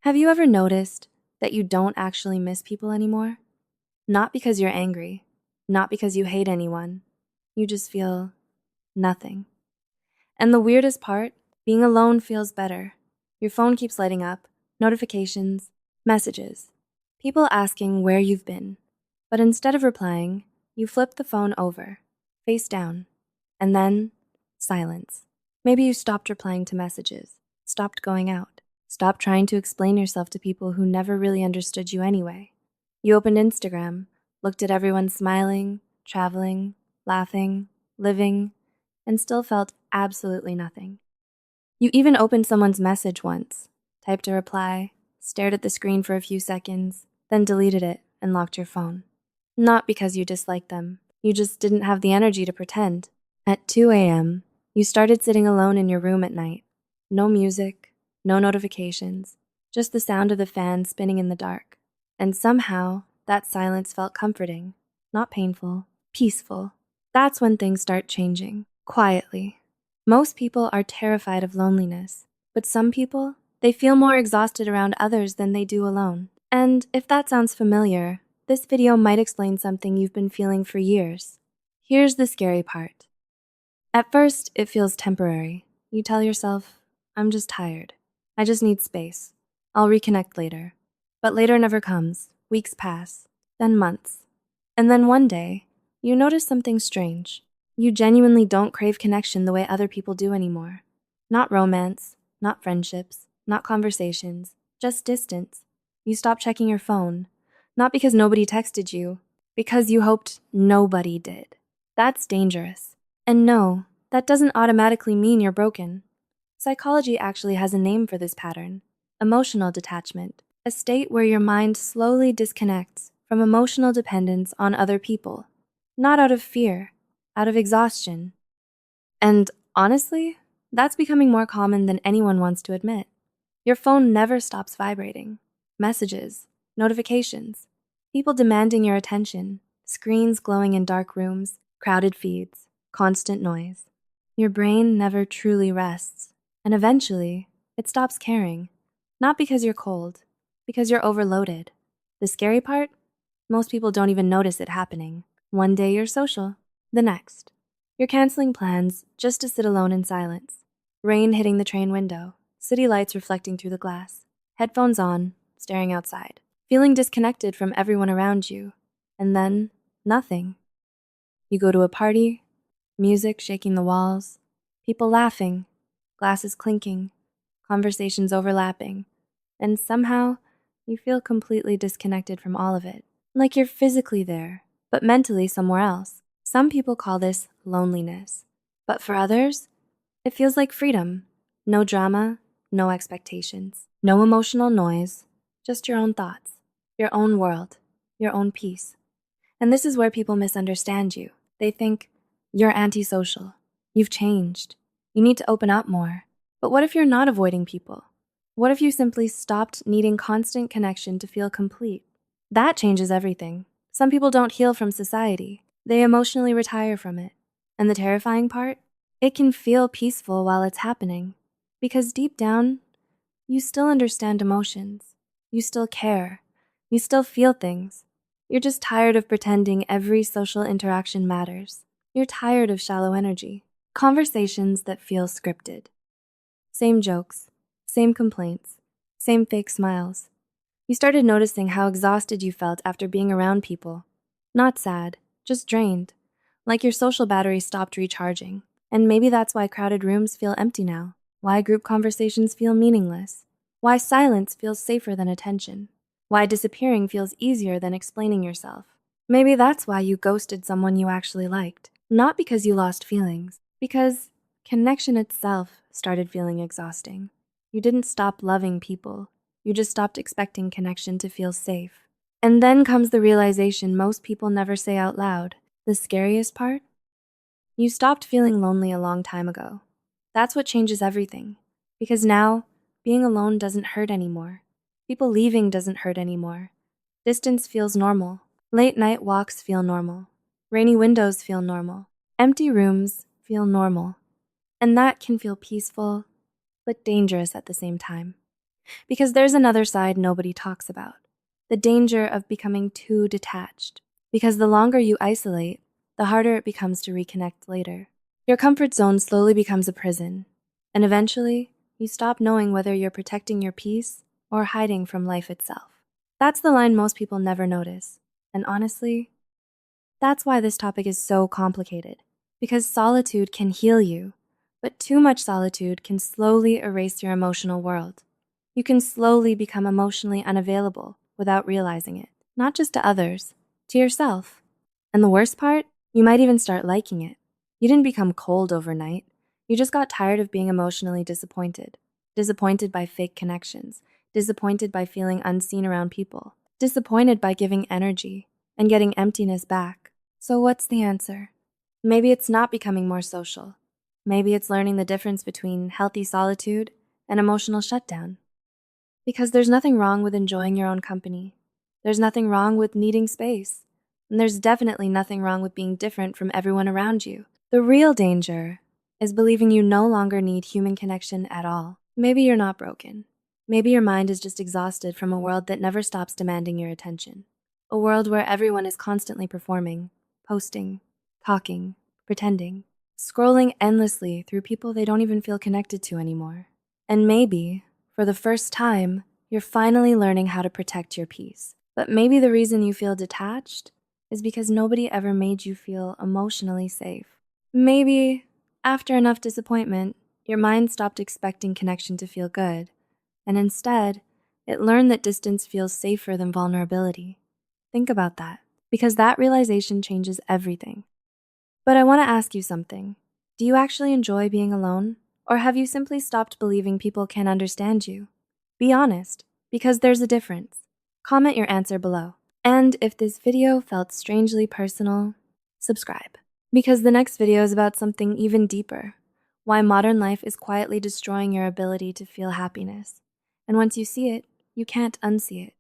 Have you ever noticed that you don't actually miss people anymore? Not because you're angry, not because you hate anyone. You just feel nothing. And the weirdest part, being alone feels better. Your phone keeps lighting up, notifications, messages, people asking where you've been. But instead of replying, you flip the phone over, face down, and then silence. Maybe you stopped replying to messages, stopped going out, stopped trying to explain yourself to people who never really understood you anyway. You opened Instagram, looked at everyone smiling, traveling, laughing, living, and still felt absolutely nothing. You even opened someone's message once, typed a reply, stared at the screen for a few seconds, then deleted it and locked your phone. Not because you disliked them, you just didn't have the energy to pretend. At 2 a.m., you started sitting alone in your room at night. No music, no notifications, just the sound of the fan spinning in the dark. And somehow, that silence felt comforting, not painful, peaceful. That's when things start changing, quietly. Most people are terrified of loneliness, but some people, they feel more exhausted around others than they do alone. And if that sounds familiar, this video might explain something you've been feeling for years. Here's the scary part. At first, it feels temporary. You tell yourself, I'm just tired. I just need space. I'll reconnect later. But later never comes. Weeks pass, then months. And then one day, you notice something strange. You genuinely don't crave connection the way other people do anymore. Not romance, not friendships, not conversations, just distance. You stop checking your phone, not because nobody texted you, because you hoped nobody did. That's dangerous. And no, that doesn't automatically mean you're broken. Psychology actually has a name for this pattern: emotional detachment, a state where your mind slowly disconnects from emotional dependence on other people, not out of fear, out of exhaustion. And honestly, that's becoming more common than anyone wants to admit. Your phone never stops vibrating. Messages, notifications, people demanding your attention, screens glowing in dark rooms, crowded feeds, constant noise. Your brain never truly rests, and eventually, it stops caring. Not because you're cold, because you're overloaded. The scary part? Most people don't even notice it happening. One day you're social, the next. You're canceling plans just to sit alone in silence. Rain hitting the train window, city lights reflecting through the glass, headphones on, staring outside, feeling disconnected from everyone around you. And then, nothing. You go to a party, music shaking the walls, people laughing, glasses clinking, conversations overlapping, and somehow you feel completely disconnected from all of it. Like you're physically there, but mentally somewhere else. Some people call this loneliness, but for others, it feels like freedom. No drama, no expectations, no emotional noise, just your own thoughts, your own world, your own peace. And this is where people misunderstand you. They think, you're antisocial, you've changed, you need to open up more. But what if you're not avoiding people? What if you simply stopped needing constant connection to feel complete? That changes everything. Some people don't heal from society. They emotionally retire from it. And the terrifying part? It can feel peaceful while it's happening. Because deep down, you still understand emotions. You still care. You still feel things. You're just tired of pretending every social interaction matters. You're tired of shallow energy. Conversations that feel scripted. Same jokes, same complaints, same fake smiles. You started noticing how exhausted you felt after being around people. Not sad, just drained. Like your social battery stopped recharging. And maybe that's why crowded rooms feel empty now. Why group conversations feel meaningless. Why silence feels safer than attention. Why disappearing feels easier than explaining yourself. Maybe that's why you ghosted someone you actually liked. Not because you lost feelings, because connection itself started feeling exhausting. You didn't stop loving people. You just stopped expecting connection to feel safe. And then comes the realization most people never say out loud. The scariest part? You stopped feeling lonely a long time ago. That's what changes everything. Because now, being alone doesn't hurt anymore. People leaving doesn't hurt anymore. Distance feels normal. Late night walks feel normal. Rainy windows feel normal. Empty rooms feel normal. And that can feel peaceful, but dangerous at the same time. Because there's another side nobody talks about: the danger of becoming too detached. Because the longer you isolate, the harder it becomes to reconnect later. Your comfort zone slowly becomes a prison, and eventually, you stop knowing whether you're protecting your peace or hiding from life itself. That's the line most people never notice. And honestly, that's why this topic is so complicated. Because solitude can heal you, but too much solitude can slowly erase your emotional world. You can slowly become emotionally unavailable without realizing it, not just to others, to yourself. And the worst part, you might even start liking it. You didn't become cold overnight. You just got tired of being emotionally disappointed. Disappointed by fake connections, disappointed by feeling unseen around people, disappointed by giving energy and getting emptiness back. So what's the answer? Maybe it's not becoming more social. Maybe it's learning the difference between healthy solitude and emotional shutdown. Because there's nothing wrong with enjoying your own company. There's nothing wrong with needing space. And there's definitely nothing wrong with being different from everyone around you. The real danger is believing you no longer need human connection at all. Maybe you're not broken. Maybe your mind is just exhausted from a world that never stops demanding your attention. A world where everyone is constantly performing, posting, talking, pretending, scrolling endlessly through people they don't even feel connected to anymore. And maybe, for the first time, you're finally learning how to protect your peace. But maybe the reason you feel detached is because nobody ever made you feel emotionally safe. Maybe, after enough disappointment, your mind stopped expecting connection to feel good, and instead, it learned that distance feels safer than vulnerability. Think about that, because that realization changes everything. But I want to ask you something. Do you actually enjoy being alone? Or have you simply stopped believing people can understand you? Be honest, because there's a difference. Comment your answer below. And if this video felt strangely personal, subscribe. Because the next video is about something even deeper: why modern life is quietly destroying your ability to feel happiness. And once you see it, you can't unsee it.